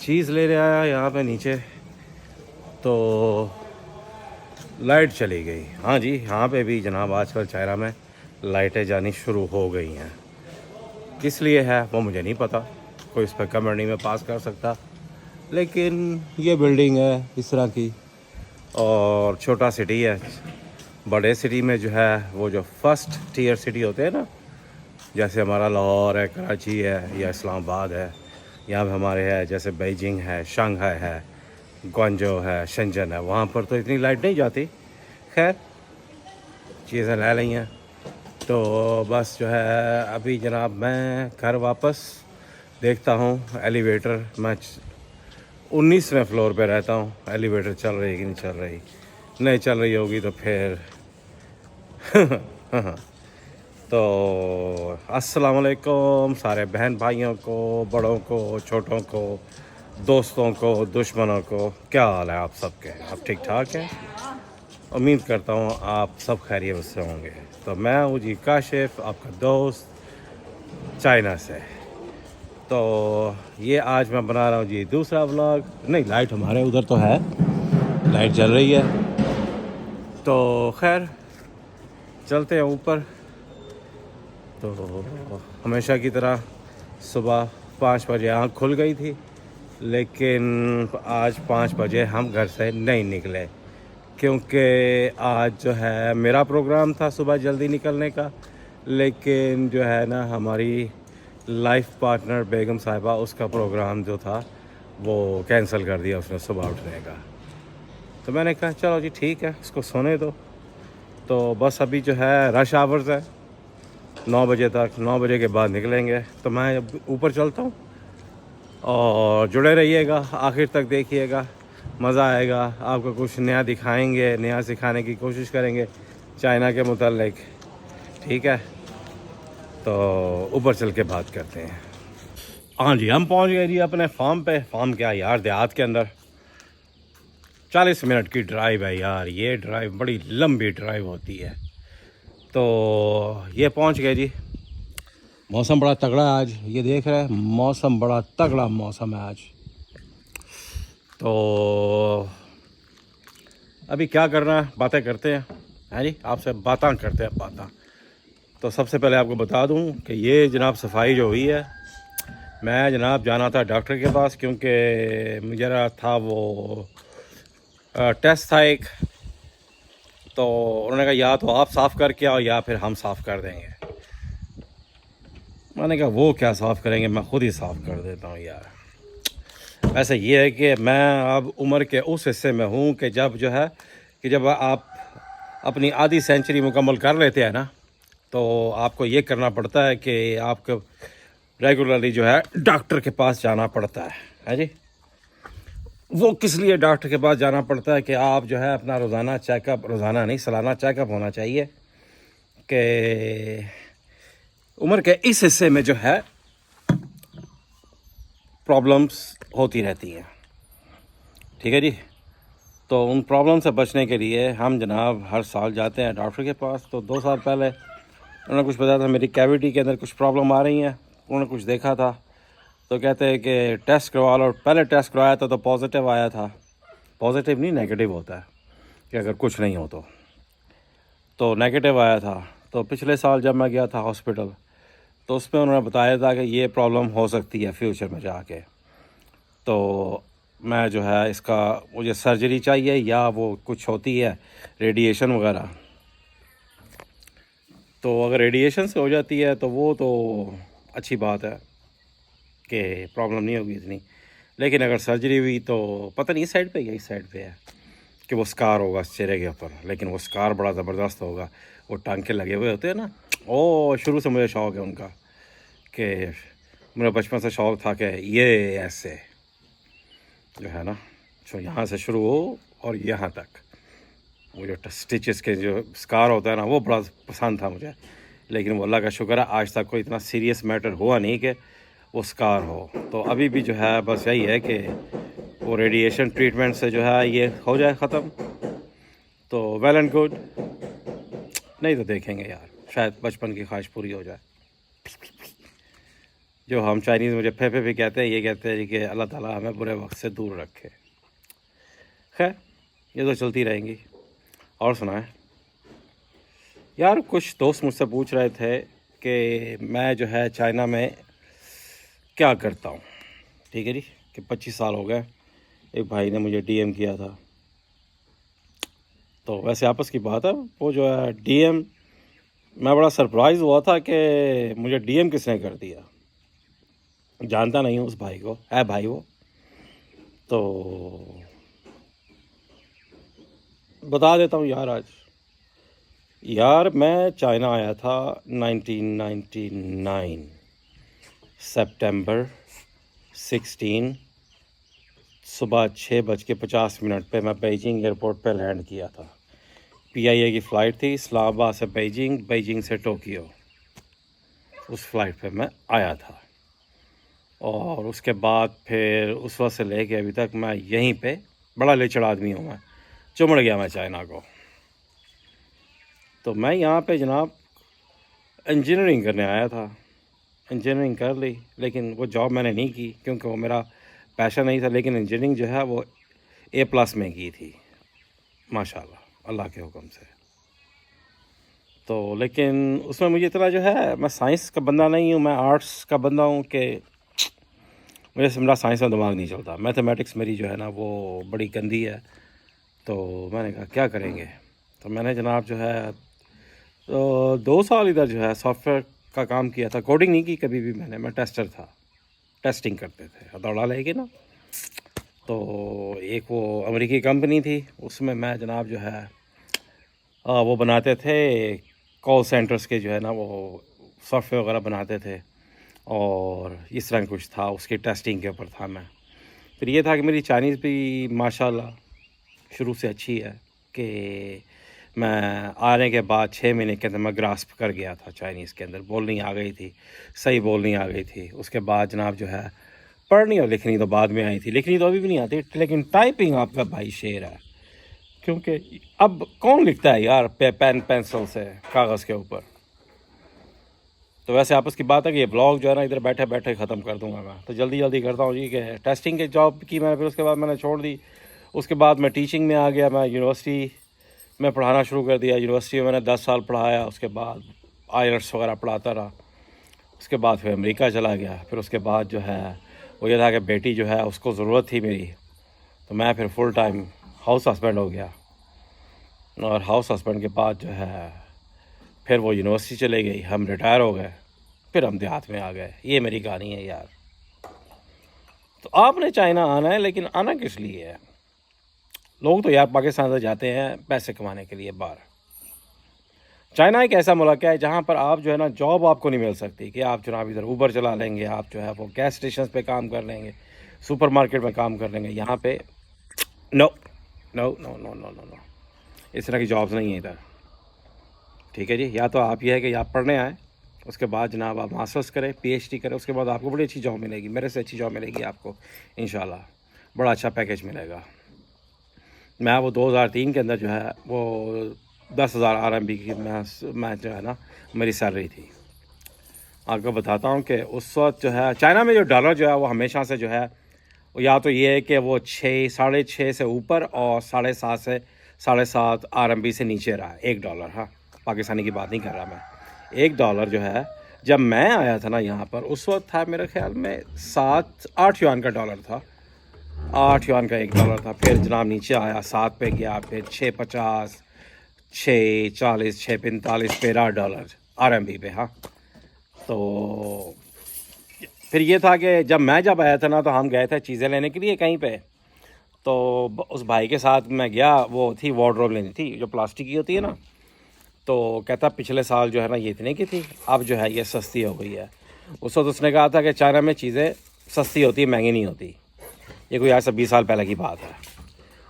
चीज़ ले आया यहाँ पे नीचे, तो लाइट चली गई। हाँ जी, यहाँ पे भी जनाब आजकल चाइना में लाइटें जानी शुरू हो गई हैं। किस लिए है वो मुझे नहीं पता, कोई इस पर कमेंट नहीं मैं पास कर सकता, लेकिन ये बिल्डिंग है इस तरह की और छोटा सिटी है। बड़े सिटी में जो है वो जो फर्स्ट टीयर सिटी होते हैं ना, जैसे हमारा लाहौर है, कराची है या इस्लामाबाद है, यहाँ पे हमारे है जैसे बीजिंग है, शंघाई है, ग्वांजो है, शेंजन है, वहाँ पर तो इतनी लाइट नहीं जाती। खैर चीज़ें ले ली हैं तो बस जो है अभी जनाब मैं घर वापस देखता हूँ एलिवेटर। मैं 19वें फ्लोर पे रहता हूँ, एलिवेटर चल रही है कि नहीं चल रही, नहीं चल रही होगी तो फिर तो अस्सलाम वालेकुम सारे बहन भाइयों को, बड़ों को, छोटों को, दोस्तों को, दुश्मनों को। क्या हाल है आप सबके? आप ठीक ठाक हैं? उम्मीद करता हूँ आप सब खैरियत से होंगे। तो मैं हूँ जी काशिफ, आपका दोस्त चाइना से। तो ये आज मैं बना रहा हूँ जी दूसरा व्लॉग। नहीं, लाइट हमारे उधर तो है, लाइट जल रही है। तो खैर चलते हैं ऊपर। तो हमेशा की तरह सुबह 5 बजे आँख खुल गई थी, लेकिन आज 5 बजे हम घर से नहीं निकले, क्योंकि आज जो है मेरा प्रोग्राम था सुबह जल्दी निकलने का, लेकिन जो है ना हमारी लाइफ पार्टनर बेगम साहिबा, उसका प्रोग्राम जो था वो कैंसिल कर दिया उसने सुबह उठने का। तो मैंने कहा चलो जी ठीक है, इसको सोने दो। तो बस अभी जो है रश आवर्स है 9 बजे तक, 9 बजे के बाद निकलेंगे। तो मैं अब ऊपर चलता हूँ और जुड़े रहिएगा, आखिर तक देखिएगा, मज़ा आएगा। आपको कुछ नया दिखाएंगे, नया सिखाने की कोशिश करेंगे चाइना के मुतालिक। ठीक है, तो ऊपर चल के बात करते हैं। हाँ जी, हम पहुँच गए जी अपने फार्म पे। फार्म क्या यार, देहात के अंदर 40 मिनट की ड्राइव है यार। ये ड्राइव बड़ी लंबी ड्राइव होती है। तो ये पहुँच गए जी। मौसम बड़ा तगड़ा है आज, ये देख रहे हैं, मौसम बड़ा तगड़ा मौसम है आज। तो अभी क्या करना है, बातें करते हैं। हाँ जी, आपसे बातें करते हैं बातें। तो सबसे पहले आपको बता दूं कि ये जनाब सफाई जो हुई है, मैं जनाब जाना था डॉक्टर के पास, क्योंकि मेरा था वो टेस्ट था एक। तो उन्होंने कहा या तो आप साफ़ करके आओ या फिर हम साफ़ कर देंगे। मैंने कहा वो क्या साफ़ करेंगे, मैं ख़ुद ही साफ़ कर देता हूँ यार। ऐसा ये है कि मैं अब उम्र के उस हिस्से में हूँ कि जब आप अपनी आधी सेंचुरी मुकम्मल कर लेते हैं ना, तो आपको ये करना पड़ता है कि आपको रेगुलरली जो है डॉक्टर के पास जाना पड़ता है जी। वो किस लिए डॉक्टर के पास जाना पड़ता है कि आप जो है अपना रोज़ाना चेकअप, रोज़ाना नहीं सालाना चेकअप होना चाहिए कि उम्र के इस हिस्से में जो है प्रॉब्लम्स होती रहती हैं। ठीक है जी। तो उन प्रॉब्लम से बचने के लिए हम जनाब हर साल जाते हैं डॉक्टर के पास। तो 2 साल पहले उन्होंने कुछ बताया था, मेरी कैविटी के अंदर कुछ प्रॉब्लम आ रही हैं। उन्होंने कुछ देखा था तो कहते हैं कि टेस्ट करवा लो। पहले टेस्ट करवाया था तो पॉजिटिव आया था। पॉजिटिव नहीं, नेगेटिव होता है कि अगर कुछ नहीं हो तो नेगेटिव आया था। तो पिछले साल जब मैं गया था हॉस्पिटल, तो उसमें उन्होंने बताया था कि ये प्रॉब्लम हो सकती है फ्यूचर में जाके। तो मैं जो है इसका, मुझे सर्जरी चाहिए या वो कुछ होती है रेडिएशन वगैरह। तो अगर रेडिएशन से हो जाती है तो वो तो अच्छी बात है कि प्रॉब्लम नहीं होगी इतनी, लेकिन अगर सर्जरी हुई तो पता नहीं इस साइड पे या इस साइड पे है कि वो स्कार होगा चेहरे के ऊपर, लेकिन वो स्कार बड़ा ज़बरदस्त होगा। वो टांके लगे हुए होते हैं ना, ओ शुरू से मुझे शौक़ है उनका, कि मेरा बचपन से शौक़ था कि ये ऐसे जो है ना, जो यहाँ से शुरू हो और यहाँ तक वो जो स्टिचेस के जो स्कार होता है ना, वो बड़ा पसंद था मुझे। लेकिन वो अल्लाह का शुक्र है आज तक कोई इतना सीरियस मैटर हुआ नहीं कि वो स्कार हो। तो अभी भी जो है बस यही है कि वो रेडिएशन ट्रीटमेंट से जो है ये हो जाए ख़त्म, तो वेल एंड गुड। नहीं तो देखेंगे यार, शायद बचपन की ख्वाहिश पूरी हो जाए। जो हम चाइनीज़ मुझे फेफे भी कहते हैं, ये कहते हैं कि अल्लाह ताला हमें बुरे वक्त से दूर रखे। खैर ये तो चलती रहेंगी। और सुनाएं यार, कुछ दोस्त मुझसे पूछ रहे थे कि मैं जो है चाइना में क्या करता हूँ। ठीक है जी, कि 25 साल हो गए। एक भाई ने मुझे डीएम किया था, तो वैसे आपस की बात है, वो जो है डीएम, मैं बड़ा सरप्राइज़ हुआ था कि मुझे डीएम किसने कर दिया। जानता नहीं हूँ उस भाई को, है भाई वो। तो बता देता हूँ यार। आज यार मैं चाइना आया था 1999 सितंबर 16 सुबह 6:50 पे मैं बीजिंग एयरपोर्ट पे लैंड किया था। पीआईए की फ़्लाइट थी, इस्लामाबाद से बीजिंग, बीजिंग से टोक्यो। उस फ़्लाइट पे मैं आया था और उसके बाद फिर उस वक्त से लेके अभी तक मैं यहीं पे, बड़ा लेचड़ आदमी हूँ मैं, चुमड़ गया मैं चाइना को। तो मैं यहाँ पे जनाब इंजीनियरिंग करने आया था। इंजीनियरिंग कर ली, लेकिन वो जॉब मैंने नहीं की क्योंकि वो मेरा पैशन नहीं था। लेकिन इंजीनियरिंग जो है वो A+ में की थी माशाल्लाह, अल्लाह के हुक्म से। तो लेकिन उसमें मुझे इतना जो है, मैं साइंस का बंदा नहीं हूँ, मैं आर्ट्स का बंदा हूँ कि मेरा साइंस में दिमाग नहीं चलता। मैथमेटिक्स मेरी जो है ना वो बड़ी गंदी है। तो मैंने कहा क्या करेंगे, तो मैंने जनाब जो है तो 2 साल इधर जो है सॉफ्टवेयर का काम किया था। कोडिंग नहीं की कभी भी मैंने, मैं टेस्टर था। टेस्टिंग करते थे हथौड़ा लेके ना। तो एक वो अमेरिकी कंपनी थी, उसमें मैं जनाब जो है वो बनाते थे कॉल सेंटर्स के जो है ना, वो सॉफ्टवेयर वगैरह बनाते थे। और इस तरह कुछ था, उसकी टेस्टिंग के ऊपर था मैं। फिर ये था कि मेरी चाइनीज़ भी माशाल्लाह शुरू से अच्छी है कि मैं आने के बाद 6 महीने के अंदर मैं ग्रास्प कर गया था चाइनीज़ के अंदर। बोलनी आ गई थी, सही बोलनी आ गई थी। उसके बाद जनाब जो है पढ़नी और लिखनी तो बाद में आई थी, लिखनी तो अभी भी नहीं आती, लेकिन टाइपिंग आपका भाई शेर है। क्योंकि अब कौन लिखता है यार पेन पेंसिल से कागज़ के ऊपर। तो वैसे आपस की बात है कि ये ब्लॉग जो है ना इधर बैठे बैठे ख़त्म कर दूंगा मैं। तो जल्दी जल्दी करता हूँ जी कि टेस्टिंग के जॉब की मैंने, फिर उसके बाद मैंने छोड़ दी। उसके बाद मैं टीचिंग में आ गया, मैं यूनिवर्सिटी में पढ़ाना शुरू कर दिया। यूनिवर्सिटी में मैंने 10 साल पढ़ाया। उसके बाद आईएलटीएस वगैरह पढ़ाता रहा। उसके बाद फिर अमेरिका चला गया। फिर उसके बाद जो है वो ये था कि बेटी जो है उसको ज़रूरत थी मेरी, तो मैं फिर फुल टाइम हाउस हस्बैंड हो गया। और हाउस हस्बैंड के बाद जो है फिर वो यूनिवर्सिटी चले गई, हम रिटायर हो गए, फिर हम देहात में आ गए। ये मेरी कहानी है यार। तो आपने चाइना आना है, लेकिन आना किस लिए है? लोग तो यार पाकिस्तान से जाते हैं पैसे कमाने के लिए बाहर। चाइना एक ऐसा मुल्क है जहाँ पर आप जो है ना जॉब आपको नहीं मिल सकती कि आप जनाब इधर ऊबर चला लेंगे, आप जो है वो गैस स्टेशन पे काम कर लेंगे, सुपरमार्केट में काम कर लेंगे। यहाँ पे no no no no no no no, इस तरह की जॉब्स नहीं है इधर। ठीक है जी, या तो आप ये है कि आप पढ़ने आए, उसके बाद जनाब आप मास्टर्स करें, पीएचडी करें, उसके बाद आपको बड़ी अच्छी जॉब मिलेगी, मेरे से अच्छी जॉब मिलेगी आपको इंशाल्लाह, बड़ा अच्छा पैकेज मिलेगा। मैं वो 2003 के अंदर जो है वो 10,000 RMB की मैं जो है ना मेरी सैलरी थी। आपको बताता हूँ कि उस वक्त जो है चाइना में जो डॉलर जो है वो हमेशा से जो है वो या तो ये है कि वो 6-6.5 से ऊपर और 7.5 से 7.5 RMB से नीचे रहा है $1। हाँ, पाकिस्तानी की बात नहीं कर रहा मैं। $1 जो है, जब मैं आया था ना यहाँ पर उस वक्त था मेरे ख्याल में 7-8 युआन का डॉलर था। 8 युआन का $1 था। फिर जनाब नीचे आया, 7 पे गया, फिर 6.50, 6.40, 6.45, फिर $8 RMB पे। हाँ, तो फिर ये था कि जब आया था ना तो हम गए थे चीज़ें लेने के लिए कहीं पे। तो उस भाई के साथ मैं गया, वो थी वार्डरोब लेनी थी जो प्लास्टिक की होती है ना। तो कहता पिछले साल जो है ना ये इतने की थी, अब जो है ये सस्ती हो गई है। उस वक्त उसने कहा था कि चाइना में चीज़ें सस्ती होती है, महंगी नहीं होती। ये कोई ऐसा 20 साल पहले की बात है।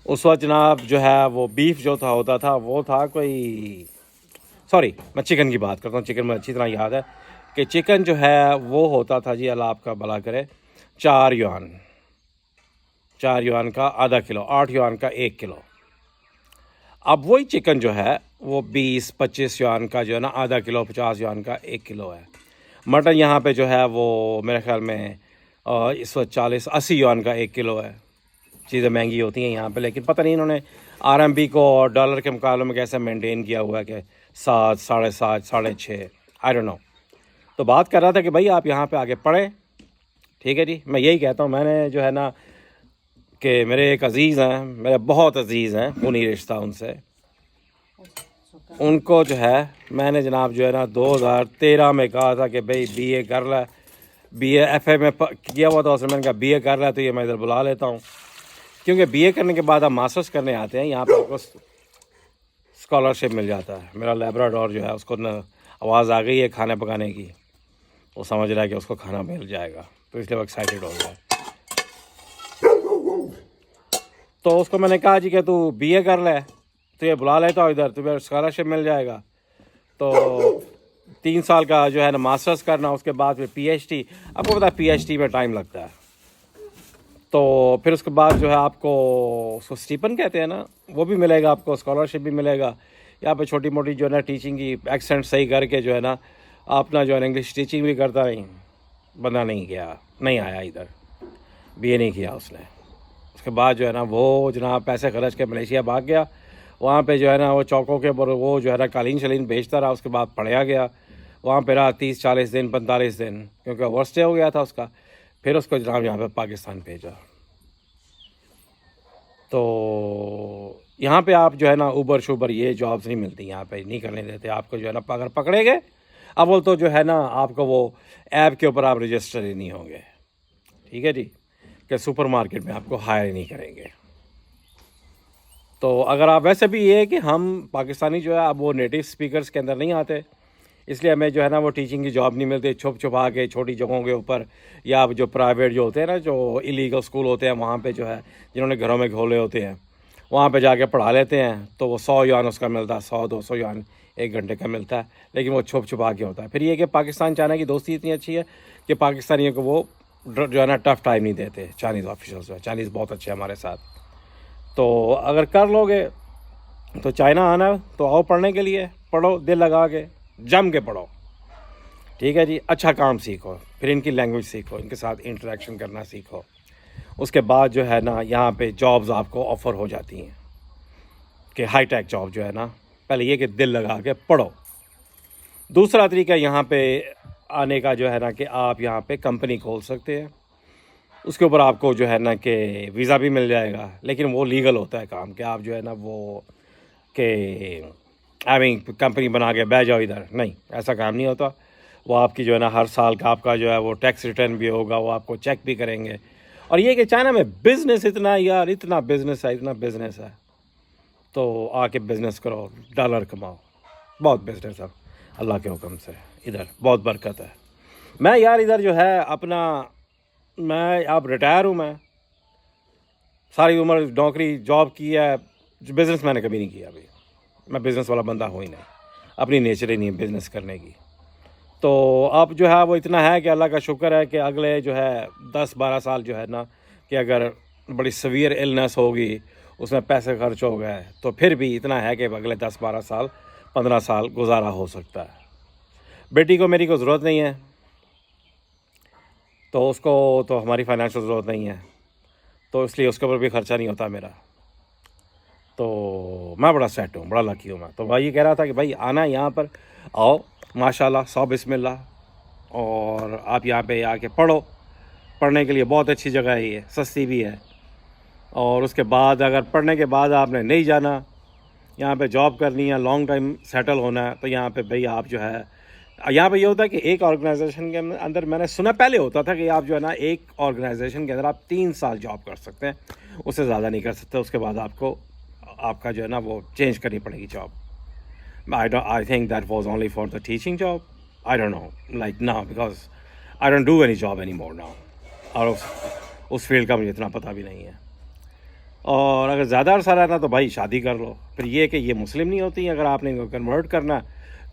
उस वक्त जनाब जो है वो बीफ जो था होता था वो था कोई, सॉरी मैं चिकन की बात करता हूँ, चिकन मुझे अच्छी तरह याद है कि चिकन जो है वो होता था जी, अल्लाह आपका भला करे, 4 युआन, 4 युआन का आधा किलो, 8 युआन का 1 किलो। अब वही चिकन जो है वो 20-25 युआन का जो है ना आधा किलो, 50 युआन का 1 किलो है। मटन यहाँ पे जो है वो मेरे ख्याल में इस वक्त 40-80 युआन का 1 किलो है। चीज़ें महंगी होती हैं यहाँ पे, लेकिन पता नहीं इन्होंने आरएमबी को और डॉलर के मुकाबले में कैसे मेंटेन किया हुआ है कि 7, 7.5, 6.5, आई डोंट नो। तो बात कर रहा था कि भाई आप यहाँ पे आगे पढ़ें, ठीक है जी। मैं यही कहता हूँ, मैंने जो है ना कि मेरे एक अज़ीज़ हैं, मेरे बहुत अज़ीज़ हैं, खूनी रिश्ता उनसे, उनको जो है मैंने जनाब जो है ना 2013 में कहा था कि भाई बीए कर ले, बीए एफए में किया हुआ था उसने, मैंने कहा बीए कर ले तो ये मैं इधर बुला लेता हूँ, क्योंकि बीए करने के बाद आप मास्टर्स करने आते हैं यहाँ पर आपको स्कॉलरशिप मिल जाता है। मेरा लैब्राडोर जो है उसको न आवाज़ आ गई है खाने पकाने की, वो समझ रहा है कि उसको खाना मिल जाएगा, तो इसलिए वो एक्साइटेड हो गया। तो उसको मैंने कहा जी कि तू बीए कर ले, तो ये बुला लेता हूँ इधर, तुम्हें स्कॉलरशिप मिल जाएगा। तो 3 साल का जो है ना मास्टर्स करना, उसके बाद फिर पीएचडी। आपको पता है पीएचडी में टाइम लगता है, तो फिर उसके बाद जो है आपको उसको स्टीपन कहते हैं ना, वो भी मिलेगा आपको, स्कॉलरशिप भी मिलेगा। यहाँ पे छोटी मोटी जो है ना टीचिंग की एक्सेंट सही करके जो है ना अपना जो है इंग्लिश टीचिंग भी करता नहीं, बंदा नहीं आया इधर, बीए नहीं किया उसने। उसके बाद जो है ना वो जनाब पैसे खर्च के मलेशिया भाग गया, वहाँ पे जो है ना वो चौकों के ऊपर वो जो है ना कालीन शलीन बेचता रहा। उसके बाद पढ़ाया गया, वहाँ पे रहा 30-40 दिन 45 दिन, क्योंकि ओवर स्टे हो गया था उसका। फिर उसको जनाब यहाँ पे पाकिस्तान भेजा। तो यहाँ पे आप जो है ना ऊबर शूबर ये जॉब्स नहीं मिलती, यहाँ पे नहीं करने देते आपको। जो है ना अगर पकड़े गए अब वो तो जो है ना आपको वो ऐप के ऊपर आप रजिस्टर ही नहीं होंगे, ठीक है जी, कि सुपर मार्केट में आपको हायर ही नहीं करेंगे। तो अगर आप वैसे भी ये है कि हम पाकिस्तानी जो है अब वो नेटिव स्पीकर्स के अंदर नहीं आते, इसलिए हमें जो है ना वो टीचिंग की जॉब नहीं मिलती। छुप छुपा के छोटी जगहों के ऊपर, या अब जो प्राइवेट जो होते हैं ना, जो इलीगल स्कूल होते हैं, वहाँ पे जो है जिन्होंने घरों में खोले होते हैं, वहाँ पे जाके पढ़ा लेते हैं। तो वो 100 युआन उसका मिलता है, 100-200 युआन 1 घंटे का मिलता है, लेकिन वो छुप छुपा के होता है। फिर ये कि पाकिस्तान चाइना की दोस्ती इतनी अच्छी है कि पाकिस्तानियों को वो जो है ना टफ़ टाइम नहीं देते। चाइनीज़ ऑफिसर्स जो है, चाइनीज़ बहुत अच्छे हमारे साथ। तो अगर कर लोगे तो चाइना आना तो आओ पढ़ने के लिए, पढ़ो दिल लगा के, जम के पढ़ो, ठीक है जी। अच्छा काम सीखो, फिर इनकी लैंग्वेज सीखो, इनके साथ इंटरेक्शन करना सीखो। उसके बाद जो है ना यहाँ पे जॉब्स आपको ऑफ़र हो जाती हैं कि हाई टेक जॉब जो है ना। पहले ये कि दिल लगा के पढ़ो। दूसरा तरीका यहाँ पे आने का जो है ना कि आप यहाँ पे कंपनी खोल सकते हैं, उसके ऊपर आपको जो है ना कि वीज़ा भी मिल जाएगा, लेकिन वो लीगल होता है काम कि आप जो है ना वो कि आई मीन कंपनी बना के बैठ जाओ इधर, नहीं, ऐसा काम नहीं होता। वो आपकी जो है ना हर साल का आपका जो है वो टैक्स रिटर्न भी होगा, वो आपको चेक भी करेंगे। और ये कि चाइना में बिज़नेस इतना है यार, इतना बिज़नेस है, तो आके बिज़नेस करो, डॉलर कमाओ, बहुत बिज़नेस है अल्लाह के हुक्म से, इधर बहुत बरकत है। मैं यार इधर जो है अपना, मैं अब रिटायर हूँ, मैं सारी उम्र नौकरी जॉब की है, बिज़नेस मैंने कभी नहीं किया। अभी मैं बिज़नेस वाला बंदा हूँ ही नहीं, अपनी नेचर ही नहीं है बिज़नेस करने की। तो अब जो है वो इतना है कि अल्लाह का शुक्र है कि अगले जो है 10-12 साल जो है ना कि अगर बड़ी सवियर इलनेस होगी, उसमें पैसे खर्च हो गए, तो फिर भी इतना है कि अगले 10-12 साल 15 साल गुजारा हो सकता है। बेटी को मेरी को ज़रूरत नहीं है, तो उसको तो हमारी फाइनेंशियल ज़रूरत नहीं है, तो इसलिए उसके ऊपर भी ख़र्चा नहीं होता मेरा। तो मैं बड़ा सेट हूँ, बड़ा लकी हूँ मैं। तो भाई ये कह रहा था कि भाई आना यहाँ पर, आओ माशाल्लाह 100 बिस्मिल्लाह, और आप यहाँ पे आके पढ़ो। पढ़ने के लिए बहुत अच्छी जगह है ये, सस्ती भी है। और उसके बाद अगर पढ़ने के बाद आपने नहीं जाना, यहाँ पे जॉब करनी है, लॉन्ग टाइम सेटल होना है, तो यहाँ पे भाई आप जो है, यहाँ पे ये होता है कि एक ऑर्गेनाइजेशन के अंदर, मैंने सुना पहले होता था कि आप जो है ना एक ऑर्गेनाइजेशन के अंदर आप 3 साल जॉब कर सकते हैं, उससे ज़्यादा नहीं कर सकते। उसके बाद आपको आपका जो है ना वो चेंज करनी पड़ेगी job. I think that was only for the teaching job. I don't know, like now, because I don't do any job anymore now. और उस फील्ड का मुझे इतना पता भी नहीं है। और अगर ज़्यादा अरसा रहना तो भाई शादी कर लो। फिर ये कि ये मुस्लिम नहीं होती, अगर आपने इनको कन्वर्ट करना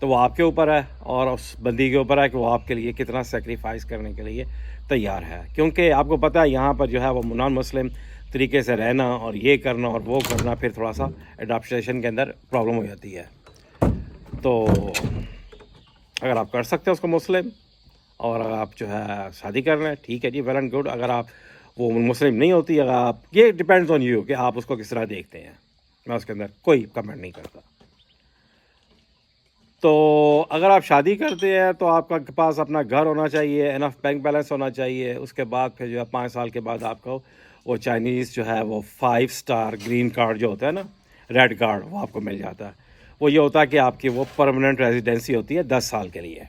तो वो आपके ऊपर है, और उस बंदी के ऊपर है कि वो आपके लिए कितना सेक्रीफाइस करने के लिए तैयार है। क्योंकि आपको पता है यहाँ पर जो है वो नॉन मुस्लिम तरीके से रहना और ये करना और वो करना, फिर थोड़ा सा एडाप्टेशन के अंदर प्रॉब्लम हो जाती है। तो अगर आप कर सकते हो उसको मुस्लिम, और अगर आप जो है शादी कर रहे हैं, ठीक है जी, वेल एंड गुड। अगर आप वो मुस्लिम नहीं होती, अगर आप, ये डिपेंड्स ऑन यू कि आप उसको किस तरह देखते हैं। मैं उसके अंदर कोई कमेंट नहीं करता। तो अगर आप शादी करते हैं तो आपका पास अपना घर होना चाहिए, एनफ बैंक बैलेंस होना चाहिए। उसके बाद फिर जो है 5 साल के बाद आपको वो चाइनीज़ जो है वो 5 स्टार ग्रीन कार्ड जो होता है ना, रेड कार्ड, वो आपको मिल जाता है। वो ये होता है कि आपकी वो परमानेंट रेजिडेंसी होती है 10 साल के लिए।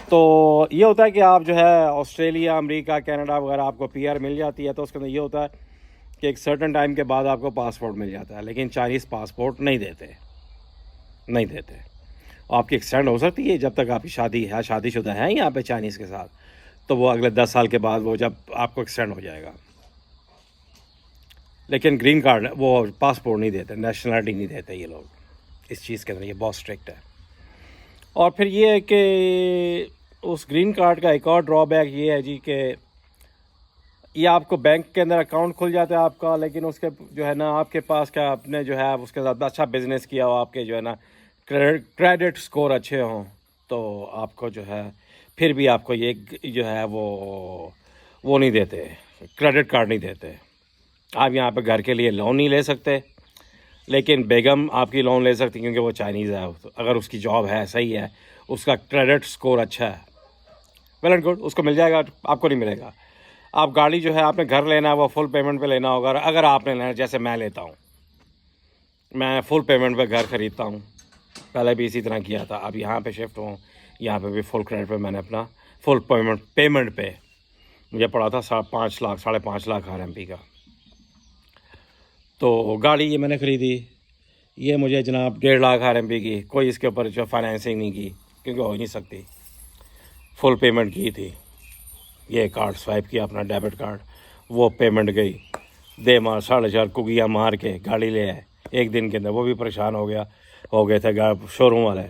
तो ये होता है कि आप जो है ऑस्ट्रेलिया, अमेरिका, कनाडा वगैरह आपको पीआर मिल जाती है। तो उसके अंदर ये होता है कि एक सर्टन टाइम के बाद आपको पासपोर्ट मिल जाता है, लेकिन चाइनीज़ पासपोर्ट नहीं देते। आपकी एक्सटेंड हो सकती है जब तक आपकी शादी है, शादीशुदा है यहाँ पे चाइनीज़ के साथ, तो वो अगले 10 साल के बाद वो जब आपको एक्सटेंड हो जाएगा। लेकिन ग्रीन कार्ड, वो पासपोर्ट नहीं देते, नेशनलिटी नहीं देते ये लोग। इस चीज़ के अंदर ये बहुत स्ट्रिक्ट है। और फिर ये है कि उस ग्रीन कार्ड का एक और ड्रॉबैक ये है जी कि ये आपको बैंक के अंदर अकाउंट खुल जाता है आपका, लेकिन उसके जो है ना, आपके पास का आपने जो है उसके साथ अच्छा बिजनेस किया हो, आपके जो है ना क्रेडिट स्कोर अच्छे हों, तो आपको जो है फिर भी आपको ये जो है वो नहीं देते, क्रेडिट कार्ड नहीं देते। आप यहाँ पे घर के लिए लोन नहीं ले सकते, लेकिन बेगम आपकी लोन ले सकती क्योंकि वो चाइनीज़ है। अगर उसकी जॉब है, सही है, उसका क्रेडिट स्कोर अच्छा है, वेल एंड गुड, उसको मिल जाएगा, आपको नहीं मिलेगा। आप गाड़ी जो है आपने घर लेना है, वो फुल पेमेंट पे लेना होगा। अगर आपने लेना, जैसे मैं लेता हूँ, मैं फुल पेमेंट पे घर ख़रीदता हूँ, पहले भी इसी तरह किया था। अब यहाँ पे शिफ्ट हूँ, यहाँ पे भी फुल क्रेडिट पे मैंने अपना फुल पेमेंट पे मुझे पड़ा था 5 लाख, 5.5 लाख RMB का। तो गाड़ी ये मैंने ख़रीदी, ये मुझे जनाब 1.5 लाख RMB की, कोई इसके ऊपर जो फाइनेंसिंग नहीं की क्योंकि हो ही नहीं सकती, फुल पेमेंट की थी। ये कार्ड स्वाइप किया अपना डेबिट कार्ड, वो पेमेंट गई, दे मार 4.5 कुगियाँ मार के गाड़ी ले आए एक दिन के अंदर। वो भी परेशान हो गए थे शोरूम वाले,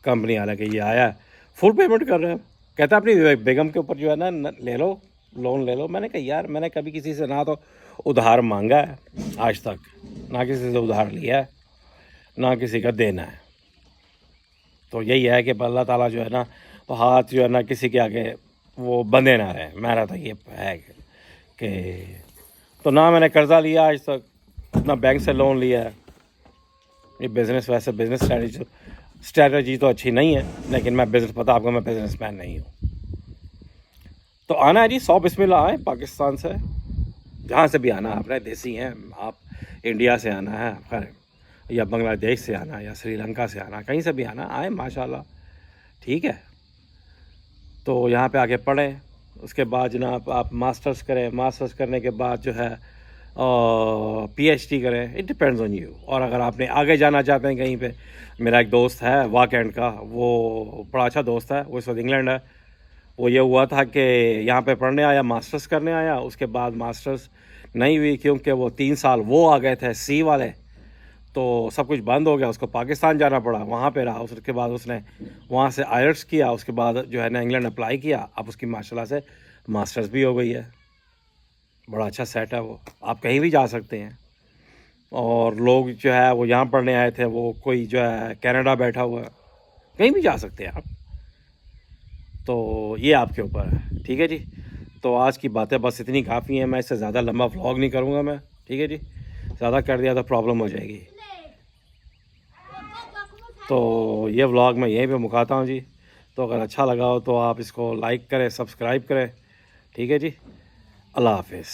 कंपनी वाले कि ये आया फुल पेमेंट कर रहे हैं, कहता अपनी बेगम के ऊपर जो है ना ले लो, लोन ले लो। मैंने कहा यार, मैंने कभी किसी से ना तो उधार मांगा है आज तक, ना किसी से उधार लिया है, ना किसी का देना है। तो यही है कि अल्लाह ताला जो है ना, हाथ जो है ना किसी के आगे वो बंधे ना रहे। मेरा तो ये है कि तो ना मैंने कर्ज़ा लिया आज तक, ना बैंक से लोन लिया है। ये बिज़नेस, वैसे बिज़नेस स्ट्रैटेजी तो अच्छी नहीं है, लेकिन मैं पता आपको, मैं बिज़नेसमैन नहीं हूँ। तो आना है जी, 100 बिस्मिल्लाह आए पाकिस्तान से, जहाँ से भी आना है, अपने देसी हैं आप, इंडिया से आना है खैर, या बांग्लादेश से आना, या श्रीलंका से आना, कहीं से भी आना आए, माशाल्लाह, ठीक है। तो यहाँ पे आके पढ़ें, उसके बाद जनाब आप मास्टर्स करें, मास्टर्स करने के बाद जो है PhD करें, इट डिपेंड्स ऑन यू। और अगर आपने आगे जाना चाहते हैं कहीं पे, मेरा एक दोस्त है वाकएंड का, वो बड़ा अच्छा दोस्त है, वो इस वक्त इंग्लैंड है। वो ये हुआ था कि यहाँ पे पढ़ने आया, मास्टर्स करने आया, उसके बाद मास्टर्स नहीं हुई क्योंकि वो 3 साल वो आ गए थे C वाले, तो सब कुछ बंद हो गया, उसको पाकिस्तान जाना पड़ा, वहाँ पे रहा। उसके बाद उसने वहाँ से IELTS किया, उसके बाद जो है ना इंग्लैंड अप्लाई किया, अब उसकी माशाल्लाह से मास्टर्स भी हो गई है। बड़ा अच्छा सेट है वो, आप कहीं भी जा सकते हैं। और लोग जो है वो यहाँ पढ़ने आए थे, वो कोई जो है कनाडा बैठा हुआ है, कहीं भी जा सकते हैं आप। तो ये आपके ऊपर है, ठीक है जी। तो आज की बातें बस इतनी काफ़ी हैं, मैं इससे ज़्यादा लंबा व्लॉग नहीं करूँगा मैं, ठीक है जी। ज़्यादा कर दिया तो प्रॉब्लम हो जाएगी। तो ये व्लॉग मैं यहीं पे मुकाता हूँ जी। तो अगर अच्छा लगा हो तो आप इसको लाइक करें, सब्सक्राइब करें, ठीक है जी। अल्लाह हाफिज़।